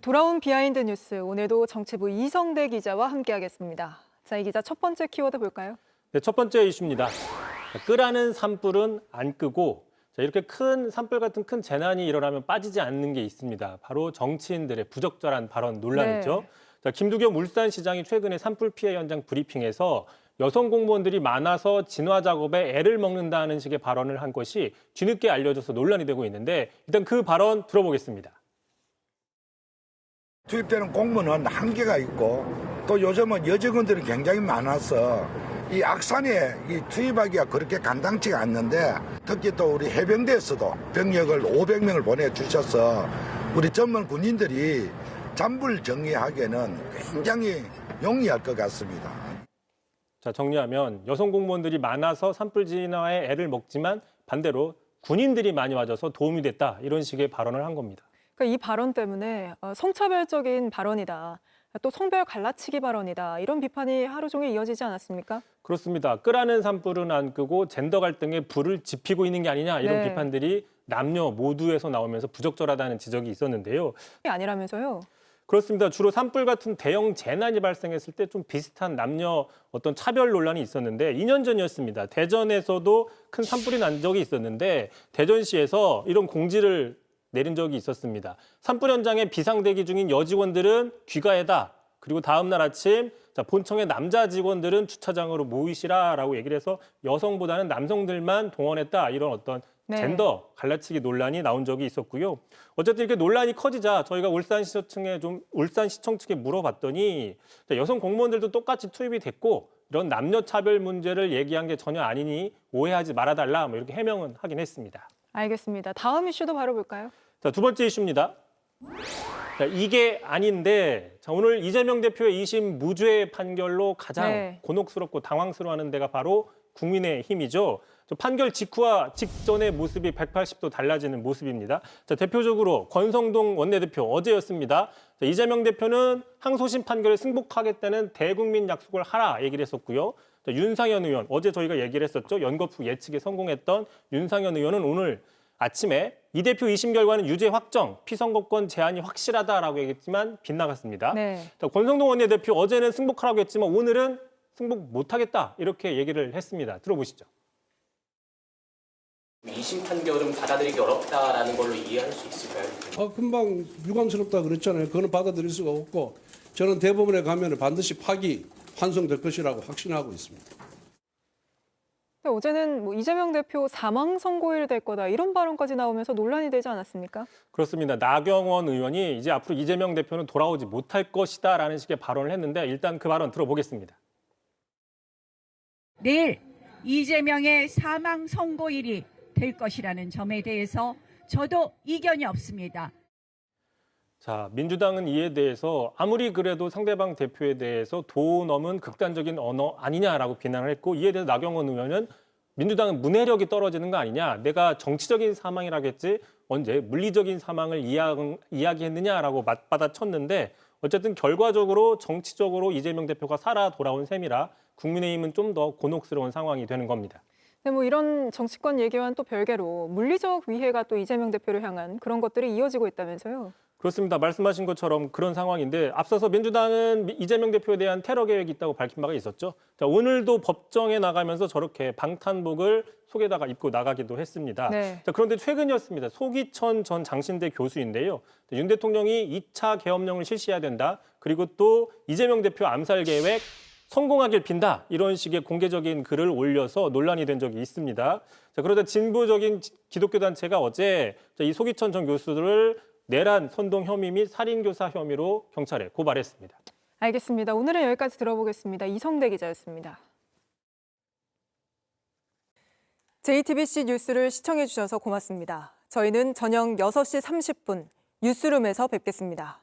돌아온 비하인드 뉴스, 오늘도 정치부 이성대 기자와 함께하겠습니다. 자, 이 기자 첫 번째 키워드 볼까요? 네, 첫 번째 이슈입니다. 끄라는 산불은 안 끄고 이렇게 큰 산불 같은 큰 재난이 일어나면 빠지지 않는 게 있습니다. 바로 정치인들의 부적절한 발언 논란이죠. 네. 자, 김두겸 울산시장이 최근에 산불 피해 현장 브리핑에서 여성 공무원들이 많아서 진화 작업에 애를 먹는다는 식의 발언을 한 것이 뒤늦게 알려져서 논란이 되고 있는데 일단 그 발언 들어보겠습니다. 투입되는 공무원은 한계가 있고 또 요즘은 여직원들이 굉장히 많아서 이 악산에 이 투입하기가 그렇게 간단치가 않는데 특히 또 우리 해병대에서도 병력을 500명을 보내주셔서 우리 전문 군인들이 잔불 정리하기에는 굉장히 용이할 것 같습니다. 자, 정리하면 여성 공무원들이 많아서 산불 진화에 애를 먹지만 반대로 군인들이 많이 와줘서 도움이 됐다 이런 식의 발언을 한 겁니다. 그러니까 이 발언 때문에 성차별적인 발언이다, 또 성별 갈라치기 발언이다, 이런 비판이 하루 종일 이어지지 않았습니까? 그렇습니다. 끄라는 산불은 안 끄고 젠더 갈등에 불을 지피고 있는 게 아니냐 이런 네. 비판들이 남녀 모두에서 나오면서 부적절하다는 지적이 있었는데요. 아니라면서요? 그렇습니다. 주로 산불 같은 대형 재난이 발생했을 때 좀 비슷한 남녀 어떤 차별 논란이 있었는데 2년 전이었습니다. 대전에서도 큰 산불이 난 적이 있었는데 대전시에서 이런 공지를 내린 적이 있었습니다. 산불 현장에 비상대기 중인 여직원들은 귀가해다. 그리고 다음 날 아침 본청의 남자 직원들은 주차장으로 모이시라라고 얘기를 해서 여성보다는 남성들만 동원했다. 이런 어떤 네. 젠더 갈라치기 논란이 나온 적이 있었고요. 어쨌든 이렇게 논란이 커지자 저희가 울산시청 측에 물어봤더니 여성 공무원들도 똑같이 투입이 됐고 이런 남녀 차별 문제를 얘기한 게 전혀 아니니 오해하지 말아달라 뭐 이렇게 해명은 하긴 했습니다. 알겠습니다. 다음 이슈도 바로 볼까요? 자, 두 번째 이슈입니다. 자, 이게 아닌데 오늘 이재명 대표의 2심 무죄 판결로 가장 네. 곤혹스럽고 당황스러워하는 데가 바로 국민의힘이죠. 판결 직후와 직전의 모습이 180도 달라지는 모습입니다. 자, 대표적으로 권성동 원내대표 어제였습니다. 자, 이재명 대표는 항소심 판결에 승복하겠다는 대국민 약속을 하라 얘기를 했었고요. 자, 윤상현 의원 어제 저희가 얘기를 했었죠. 연거푸 예측에 성공했던 윤상현 의원은 오늘 아침에 이 대표 2심 결과는 유죄 확정, 피선거권 제한이 확실하다라고 얘기했지만 빗나갔습니다. 네. 자, 권성동 원내대표 어제는 승복하라고 했지만 오늘은 승복 못하겠다 이렇게 얘기를 했습니다. 들어보시죠. 2심 판결은 받아들이기 어렵다라는 걸로 이해할 수 있을까요? 금방 유감스럽다 그랬잖아요. 그거는 받아들일 수가 없고 저는 대법원에 가면 반드시 환송될 것이라고 확신하고 있습니다. 어제는 이재명 대표 사망 선고일 될 거다, 이런 발언까지 나오면서 논란이 되지 않았습니까? 그렇습니다. 나경원 의원이 이제 앞으로 이재명 대표는 돌아오지 못할 것이다라는 식의 발언을 했는데 일단 그 발언 들어보겠습니다. 내일 이재명의 사망 선고일이 될 것이라는 점에 대해서 저도 이견이 없습니다. 자, 민주당은 이에 대해서 아무리 그래도 상대방 대표에 대해서 도 넘은 극단적인 언어 아니냐라고 비난을 했고 이에 대해서 나경원 의원은 민주당은 문해력이 떨어지는 거 아니냐. 내가 정치적인 사망이라겠지 언제 물리적인 사망을 이야기했느냐라고 맞받아쳤는데 어쨌든 결과적으로 정치적으로 이재명 대표가 살아 돌아온 셈이라 국민의힘은 좀 더 곤혹스러운 상황이 되는 겁니다. 네, 이런 정치권 얘기와는 또 별개로 물리적 위해가 또 이재명 대표를 향한 그런 것들이 이어지고 있다면서요? 그렇습니다. 말씀하신 것처럼 그런 상황인데 앞서서 민주당은 이재명 대표에 대한 테러 계획이 있다고 밝힌 바가 있었죠. 자, 오늘도 법정에 나가면서 저렇게 방탄복을 속에다가 입고 나가기도 했습니다. 네. 자, 그런데 최근이었습니다. 소기천 전 장신대 교수인데요. 윤 대통령이 2차 계엄령을 실시해야 된다. 그리고 또 이재명 대표 암살 계획 성공하길 빈다. 이런 식의 공개적인 글을 올려서 논란이 된 적이 있습니다. 자, 그러다 진보적인 기독교 단체가 어제 이 소기천 전 교수를 내란 선동 혐의 및 살인교사 혐의로 경찰에 고발했습니다. 알겠습니다. 오늘은 여기까지 들어보겠습니다. 이성대 기자였습니다. JTBC 뉴스를 시청해 주셔서 고맙습니다. 저희는 저녁 6시 30분 뉴스룸에서 뵙겠습니다.